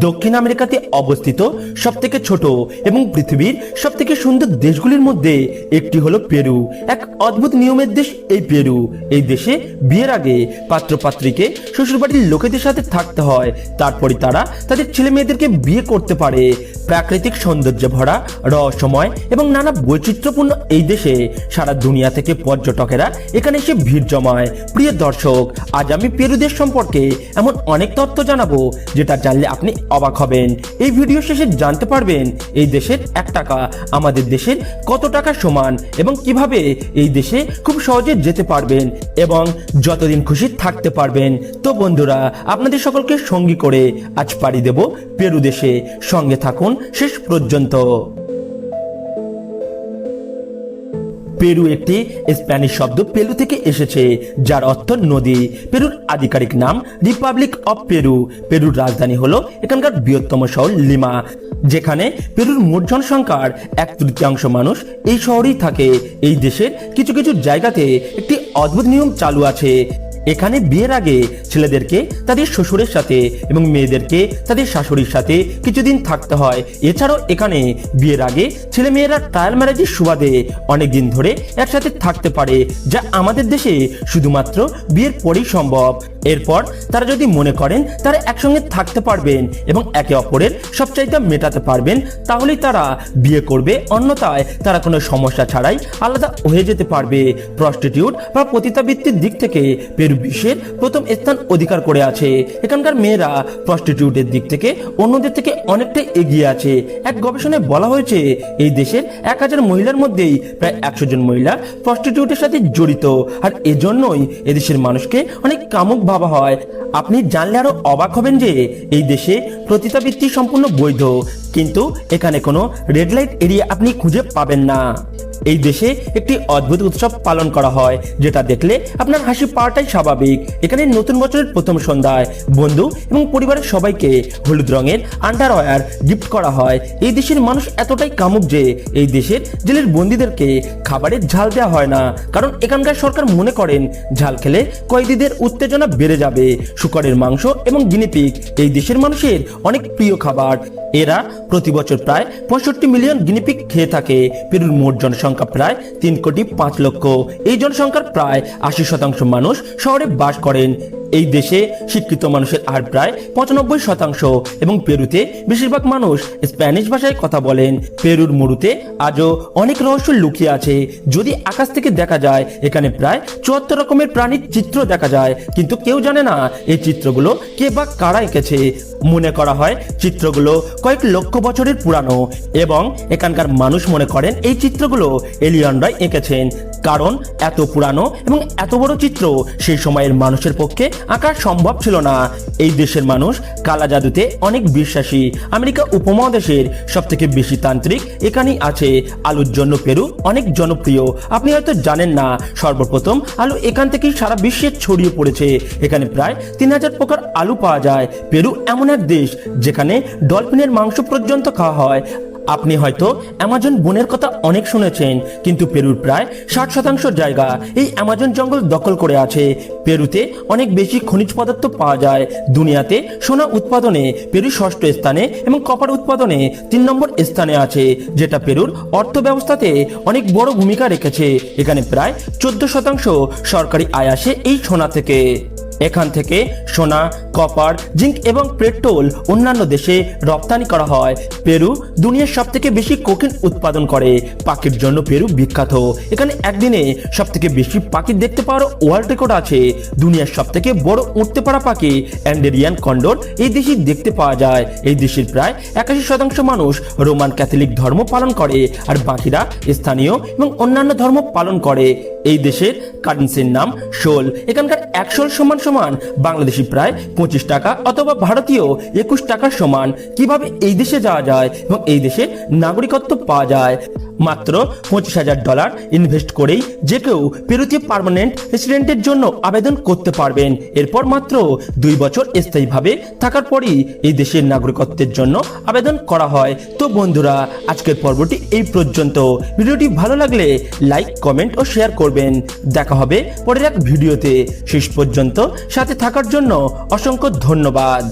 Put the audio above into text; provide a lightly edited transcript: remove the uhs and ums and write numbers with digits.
দক্ষিণ আমেরিকাতে অবস্থিত সবথেকে ছোট এবং পৃথিবীর সবথেকে সুন্দর দেশগুলির মধ্যে একটি হলো পেরু। এক অদ্ভুত নিয়মের দেশ এই পেরু। এই দেশে বিয়ের আগে পাত্রপাত্রীকে শ্বশুরবাড়ির লোকেদের সাথে থাকতে হয়, তারপরে তারা তাদের ছেলে মেয়েদেরকে বিয়ে করতে পারে। প্রাকৃতিক সৌন্দর্যে ভরা, রহস্যময় এবং নানা বৈচিত্র্যপূর্ণ এই দেশে সারা দুনিয়া থেকে পর্যটকেরা এখানে এসে ভিড় জমায়। প্রিয় দর্শক, আজ আমি পেরু দেশ সম্পর্কে এমন অনেক তথ্য জানাবো যেটা জানলে আপনি অবাক হবেন। এই ভিডিও শেষে জানতে পারবেন এই দেশের 1 টাকা আমাদের দেশের কত টাকা সমান এবং কিভাবে এই দেশে খুব সহজে যেতে পারবেন এবং যতদিন খুশি থাকতে পারবেন। তো বন্ধুরা, আপনাদের সকলকে সঙ্গী করে আজ পাড়ি দেব পেরু দেশে। সঙ্গে থাকুন শেষ পর্যন্ত। পেরু একটি স্প্যানিশ শব্দ পেরু থেকে এসেছে, যার অর্থ নদী। পেরুর আধিকারিক নাম রিপাবলিক অফ পেরু। পেরুর রাজধানী হলো এখানকার বৃহত্তম শহর লিমা, যেখানে পেরুর মোট জনসংখ্যার 1/3 মানুষ এই শহরেই থাকে। এই দেশের কিছু কিছু জায়গাতে একটি অদ্ভুত নিয়ম চালু আছে। এখানে বিয়ের আগে ছেলেদেরকে তাদের শ্বশুরের সাথে এবং মেয়েদেরকে তাদের শাশুড়ির সাথে কিছুদিন থাকতে হয়। এছাড়াও এখানে বিয়ের আগে ছেলে মেয়েরা ট্রায়াল ম্যারেজের সুবাদে অনেকদিন ধরে একসাথে থাকতে পারে, যা আমাদের দেশে শুধুমাত্র বিয়ের পরেই সম্ভব। এরপর তারা যদি মনে করেন তারা একসঙ্গে থাকতে পারবেন এবং একে অপরের সব চাহিদা মেটাতে পারবেন, তাহলেই তারা বিয়ে করবে। অন্যথায় তারা কোনো সমস্যা ছাড়াই আলাদা হয়ে যেতে পারবে। প্রস্টিটিউট বা পতিতাবৃত্তির দিক থেকে পেরু বিশ্বের প্রথম স্থান অধিকার করে আছে। এখানকার মেয়েরা প্রস্টিটিউটের দিক থেকে অন্যদের থেকে অনেকটা এগিয়ে আছে। এক গবেষণায় বলা হয়েছে এই দেশের 1000 মহিলার মধ্যেই প্রায় 100 জন মহিলা প্রস্টিটিউটের সাথে জড়িত। আর এজন্যই এদেশের মানুষকে অনেক কামুক ভাবা হয়। আপনি জানলে আরো অবাক হবেন যে এই দেশে পতিতাবৃত্তি সম্পূর্ণ বৈধ, কিন্তু এখানে কোনো রেড লাইট এরিয়া আপনি খুঁজে পাবেন না। এই দেশে একটি অদ্ভুত উৎসব পালন করা হয়, যেটা দেখলে আপনার হাসি পাওয়াটাই স্বাভাবিক। এখানে নতুন বছরের প্রথম সন্ধ্যায় বন্ধু এবং পরিবারের সবাইকে হলুদ রঙের আন্ডারওয়্যার গিফট করা হয়। এই দেশের মানুষ এতটাই কামুক যে এই দেশের জেলের বন্দীদেরকে খাবারের ঝাল দেওয়া হয় না, কারণ এখানকার সরকার মনে করেন ঝাল খেলে কয়েদিদের উত্তেজনা বেড়ে যাবে। শুকরের মাংস এবং গিনিপিগ এই দেশের মানুষের অনেক প্রিয় খাবার। এরা প্রতি বছর প্রায় 65 মিলিয়ন গিনিপিগ খেয়ে থাকে। পেরুর মোট জনসংখ্যা প্রায় 3,05,00,000। এই জনসংখ্যার প্রায় 80% মানুষ শহরে বাস করেন। এই দেশে শিক্ষিত মানুষের হার প্রায় 95% এবং পেরুতে বেশিরভাগ মানুষ স্প্যানিশ ভাষায় কথা বলেন। পেরুর মরুতে আজও অনেক রহস্য লুকিয়ে আছে। যদি আকাশ থেকে দেখা যায়, এখানে প্রায় 74 রকমের প্রাণীর চিত্র দেখা যায়, কিন্তু কেউ জানে না এই চিত্রগুলো কে বা কারা এঁকেছে। মনে করা হয় চিত্রগুলো কয়েক লক্ষ বছরের পুরানো এবং এখানকার মানুষ মনে করেন এই চিত্রগুলো এলিয়েনরাই এঁকেছেন, কারণ এত পুরানো এবং এত বড় চিত্র সেই সময়ের মানুষের পক্ষে আঁকা সম্ভব ছিল না। এই দেশের মানুষ কালা জাদুতে অনেক বিশ্বাসী। আমেরিকা উপমহাদেশের সবথেকে বেশি তান্ত্রিক এখানেই আছে। আলুর জন্য পেরু অনেক জনপ্রিয়। আপনি হয়তো জানেন না, সর্বপ্রথম আলু এখান থেকেই সারা বিশ্বে ছড়িয়ে পড়েছে। এখানে প্রায় 3000 প্রকার আলু পাওয়া যায়। পেরু এমন এক দেশ যেখানে ডলফিনের মাংস পর্যন্ত খাওয়া হয়। আপনি হয়তো অ্যামাজন বনের কথা অনেক শুনেছেন, কিন্তু পেরুর প্রায় 60% জায়গা এই অ্যামাজন জঙ্গল দখল করে আছে। পেরুতে অনেক বেশি খনিজ পদার্থ পাওয়া যায়। দুনিয়াতে সোনা উৎপাদনে পেরু 6ষ্ঠ স্থানে এবং কপার উৎপাদনে 3 নম্বর স্থানে আছে, যেটা পেরুর অর্থব্যবস্থাতে অনেক বড় ভূমিকা রেখেছে। এখানে প্রায় 14% সরকারি আয় আসে এই সোনা থেকে। এখান থেকে সোনা, কপার, জিঙ্ক এবং পেট্রোল অন্যান্য দেশে রপ্তানি করা হয়। পেরু দুনিয়ার সবথেকে বেশি কোকিন উৎপাদন করে। পাখির জন্য পেরু বিখ্যাত। এখানে একদিনে সবথেকে বেশি পাখি দেখতে পাওয়ার ওয়ার্ল্ড রেকর্ড আছে। দুনিয়ার সবথেকে বড় উঠতে পারা পাখি অ্যান্ডেরিয়ান কন্ডোর এই দেশে দেখতে পাওয়া যায়। এই দেশের প্রায় 81% মানুষ রোমান ক্যাথলিক ধর্ম পালন করে, আর বাকিরা স্থানীয় এবং অন্যান্য ধর্ম পালন করে। এই দেশের কারেন্সির নাম সোল। এখানকার 1 সোল সমান বাংলাদেশি প্রায় 25 টাকা অথবা ভারতীয় 21 টাকার সমান। কিভাবে এই দেশে যাওয়া যায় এবং এই দেশে নাগরিকত্ব পাওয়া যায়? মাত্র $25,000 ইনভেস্ট করেই যে কেউ পেরুতে পার্মানেন্ট রেসিডেন্টের জন্য আবেদন করতে পারবেন। এরপর মাত্র 2 বছর স্থায়ীভাবে থাকার পরই এই দেশের নাগরিকত্বের জন্য আবেদন করা হয়। তো বন্ধুরা, আজকের পর্বটি এই পর্যন্ত। ভিডিওটি ভালো লাগলে লাইক, কমেন্ট ও শেয়ার করবেন। দেখা হবে পরের এক ভিডিওতে। শেষ পর্যন্ত সাথে থাকার জন্য অসংখ্য ধন্যবাদ।